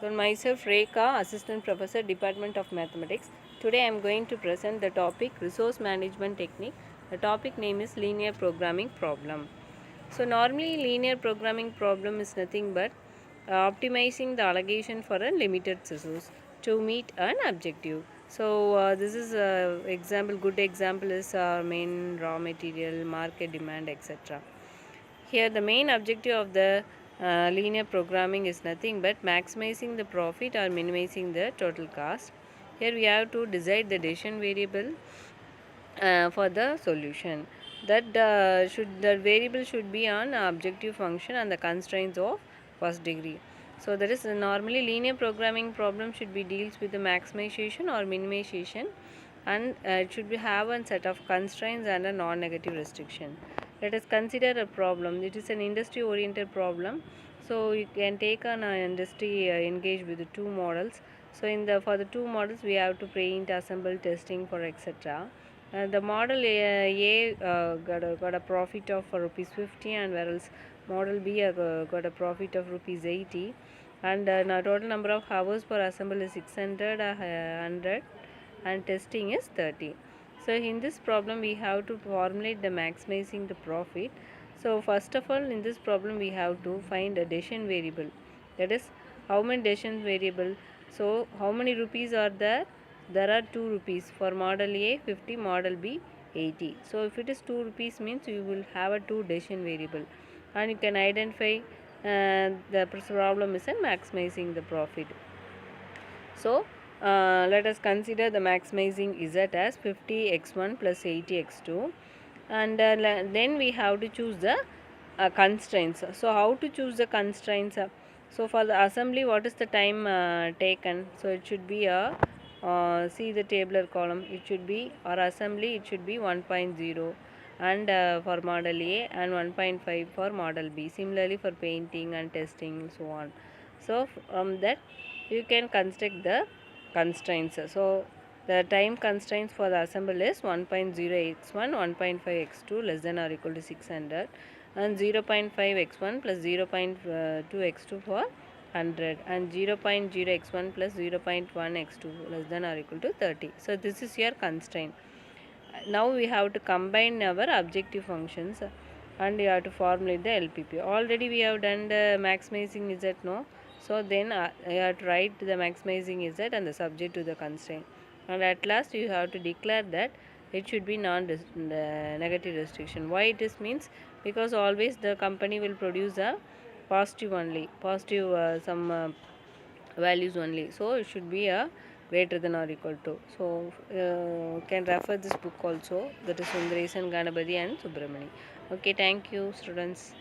So myself Rekha, Assistant Professor, Department of Mathematics. Today I am going to present the topic Resource Management Technique. The topic name is Linear Programming Problem. So normally linear programming problem is nothing but optimizing the allocation for a limited resource to meet an objective. So this is good example is main raw material, market demand, etc. Here the main objective of the linear programming is nothing but maximizing the profit or minimizing the total cost. Here we have to decide the decision variable for the solution. That variable should be on objective function and the constraints of first degree. So that is normally linear programming problem should be deals with the maximization or minimization, and it should be have a set of constraints and a non-negative restriction. Let us consider a problem. It is an industry oriented problem, so you can take an industry engaged with the two models. So for the two models we have to print, assemble, testing for etc. The model A got a profit of rupees 50, and whereas model B got a profit of rupees 80, and now total number of hours per assemble is 600, 100, and testing is 30. So in this problem we have to formulate the maximizing the profit. So first of all, in this problem we have to find a decision variable, that is how many decision variable. So how many rupees are there? There are 2 rupees for model A 50, model B 80. So if it is 2 rupees means you will have a 2 decision variable, and you can identify the problem is in maximizing the profit. So let us consider the maximizing z as 50x1 plus 80x2, and then we have to choose the constraints. So how to choose the constraints? So for the assembly, what is the time taken? So it should be a see the tabular column. It should be, or assembly it should be 1.0, and for model A, and 1.5 for model B. Similarly for painting and testing, so on. So from that you can construct the constraints. So the time constraints for the assemble is 1.0x1, 1.5x2 less than or equal to 600, and 0.5x1 plus 0.2x2 for 100, and 0.0x1 plus 0.1x2 less than or equal to 30. So this is your constraint. Now we have to combine our objective functions, and you have to formulate the LPP. Already we have done the maximizing z, no? So then you have to write the maximizing z and the subject to the constraint, and at last you have to declare that it should be negative restriction. Why it is means, because always the company will produce a positive only, positive some values only. So it should be a greater than or equal to. So can refer this book also, that is Sundaresan, Ganapati and Subramani. Okay, thank you students.